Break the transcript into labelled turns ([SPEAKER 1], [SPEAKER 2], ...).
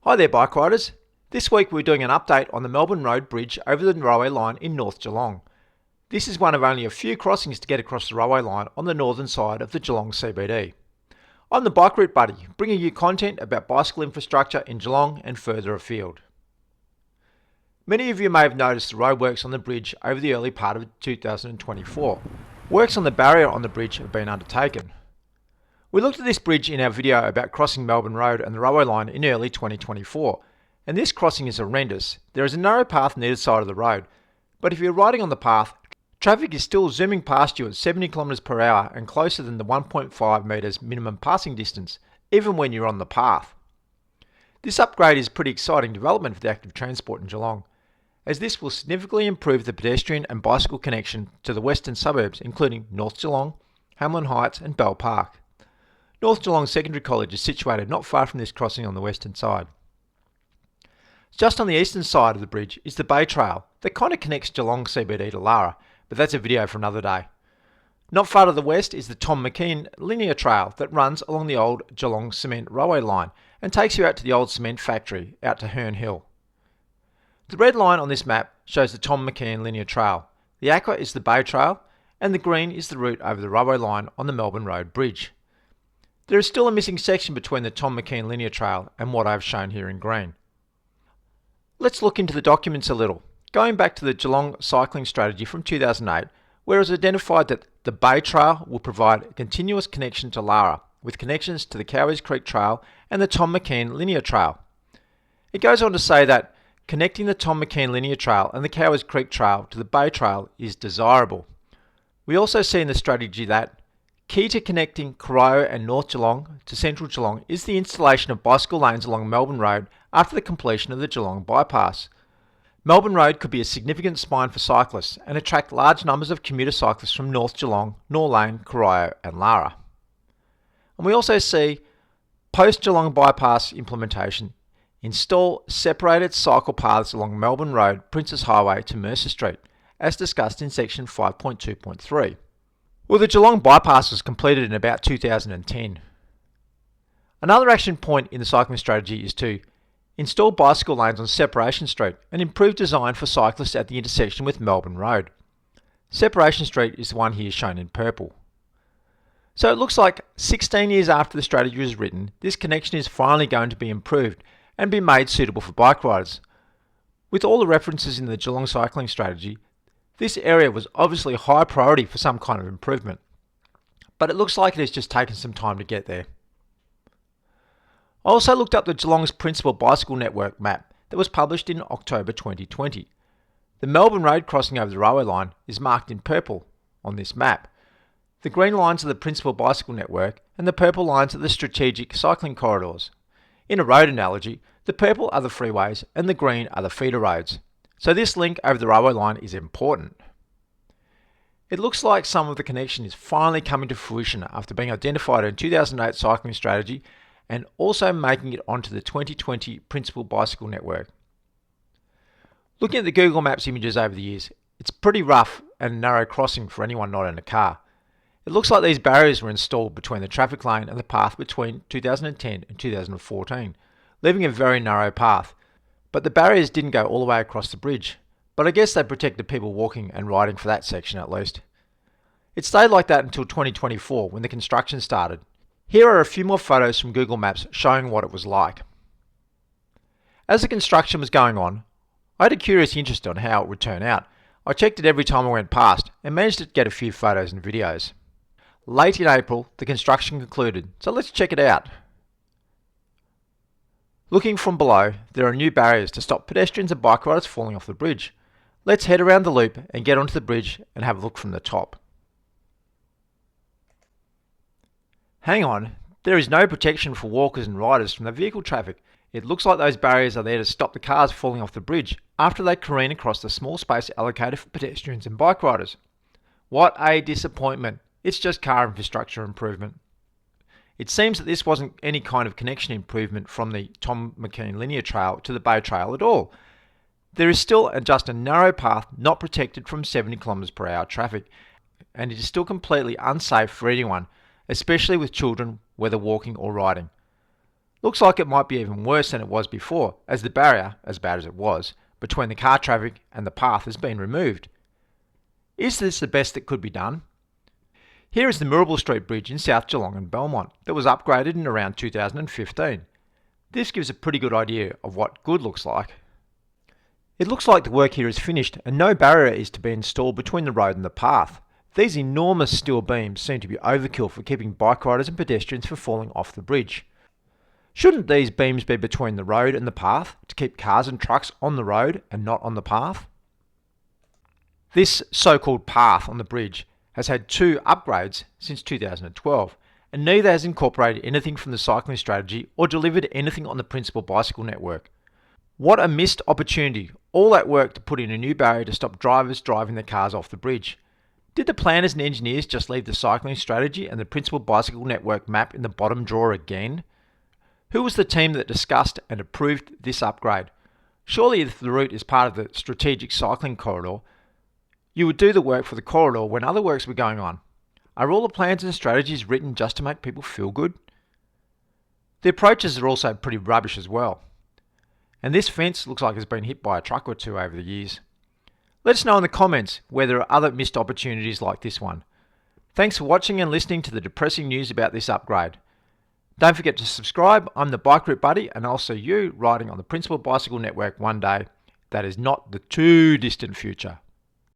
[SPEAKER 1] Hi there bike riders. This week we're doing an update on the Melbourne Road Bridge over the railway line in North Geelong. This is one of only a few crossings to get across the railway line on the northern side of the Geelong CBD. I'm the Bike Route Buddy, bringing you content about bicycle infrastructure in Geelong and further afield. Many of you may have noticed the roadworks on the bridge over the early part of 2024. Works on the barrier on the bridge have been undertaken. We looked at this bridge in our video about crossing Melbourne Road and the railway line in early 2024, and this crossing is horrendous. There is a narrow path on either side of the road, but if you're riding on the path, traffic is still zooming past you at 70 km per hour and closer than the 1.5 metres minimum passing distance, even when you're on the path. This upgrade is a pretty exciting development for the active transport in Geelong, as this will significantly improve the pedestrian and bicycle connection to the western suburbs, including North Geelong, Hamlin Heights and Bell Park. North Geelong Secondary College is situated not far from this crossing on the western side. Just on the eastern side of the bridge is the Bay Trail that kind of connects Geelong CBD to Lara, but that's a video for another day. Not far to the west is the Tom McKean linear trail that runs along the old Geelong Cement railway line and takes you out to the old cement factory out to Herne Hill. The red line on this map shows the Tom McKean linear trail, the aqua is the Bay Trail, and the green is the route over the railway line on the Melbourne Road Bridge. There is still a missing section between the Tom McKean linear trail and what I have shown here in green. Let's look into the documents a little. Going back to the Geelong cycling strategy from 2008, where it was identified that the Bay Trail will provide a continuous connection to Lara, with connections to the Cowies Creek Trail and the Tom McKean linear trail. It goes on to say that connecting the Tom McKean linear trail and the Cowies Creek Trail to the Bay Trail is desirable. We also see in the strategy that key to connecting Corio and North Geelong to Central Geelong is the installation of bicycle lanes along Melbourne Road after the completion of the Geelong bypass. Melbourne Road could be a significant spine for cyclists and attract large numbers of commuter cyclists from North Geelong, North Lane, Corio and Lara. And we also see post-Geelong bypass implementation, install separated cycle paths along Melbourne Road, Princes Highway to Mercer Street, as discussed in section 5.2.3. Well, the Geelong bypass was completed in about 2010. Another action point in the cycling strategy is to install bicycle lanes on Separation Street and improve design for cyclists at the intersection with Melbourne Road. Separation Street is the one here shown in purple. So it looks like 16 years after the strategy was written, this connection is finally going to be improved and be made suitable for bike riders. With all the references in the Geelong cycling strategy, this area was obviously a high priority for some kind of improvement, but it looks like it has just taken some time to get there. I also looked up the Geelong's Principal Bicycle Network map that was published in October 2020. The Melbourne Road crossing over the railway line is marked in purple on this map. The green lines are the Principal Bicycle Network and the purple lines are the strategic cycling corridors. In a road analogy, the purple are the freeways and the green are the feeder roads. So this link over the railway line is important. It looks like some of the connection is finally coming to fruition after being identified in 2008 cycling strategy and also making it onto the 2020 Principal Bicycle Network. Looking at the Google Maps images over the years, it's pretty rough and narrow crossing for anyone not in a car. It looks like these barriers were installed between the traffic lane and the path between 2010 and 2014, leaving a very narrow path. But the barriers didn't go all the way across the bridge, but I guess they protected people walking and riding for that section at least. It stayed like that until 2024 when the construction started. Here are a few more photos from Google Maps showing what it was like. As the construction was going on, I had a curious interest on how it would turn out. I checked it every time I went past and managed to get a few photos and videos. Late in April, the construction concluded, so let's check it out. Looking from below, there are new barriers to stop pedestrians and bike riders falling off the bridge. Let's head around the loop and get onto the bridge and have a look from the top. Hang on, there is no protection for walkers and riders from the vehicle traffic. It looks like those barriers are there to stop the cars falling off the bridge after they careen across the small space allocated for pedestrians and bike riders. What a disappointment. It's just car infrastructure improvement. It seems that this wasn't any kind of connection improvement from the Tom McKean linear trail to the Bay Trail at all. There is still just a narrow path not protected from 70 km per hour traffic, and it is still completely unsafe for anyone, especially with children, whether walking or riding. Looks like it might be even worse than it was before, as the barrier, as bad as it was, between the car traffic and the path has been removed. Is this the best that could be done? Here is the Mirrabul Street Bridge in South Geelong and Belmont that was upgraded in around 2015. This gives a pretty good idea of what good looks like. It looks like the work here is finished and no barrier is to be installed between the road and the path. These enormous steel beams seem to be overkill for keeping bike riders and pedestrians from falling off the bridge. Shouldn't these beams be between the road and the path to keep cars and trucks on the road and not on the path? This so-called path on the bridge has had 2 upgrades since 2012, and neither has incorporated anything from the cycling strategy or delivered anything on the principal bicycle network. What a missed opportunity, all that work to put in a new barrier to stop drivers driving their cars off the bridge. Did the planners and engineers just leave the cycling strategy and the principal bicycle network map in the bottom drawer again? Who was the team that discussed and approved this upgrade? Surely if the route is part of the strategic cycling corridor, you would do the work for the corridor when other works were going on. Are all the plans and strategies written just to make people feel good? The approaches are also pretty rubbish as well. And this fence looks like it's been hit by a truck or 2 over the years. Let us know in the comments where there are other missed opportunities like this one. Thanks for watching and listening to the depressing news about this upgrade. Don't forget to subscribe. I'm the Bike Route Buddy, and I'll see you riding on the principal bicycle network one day that is not the too distant future.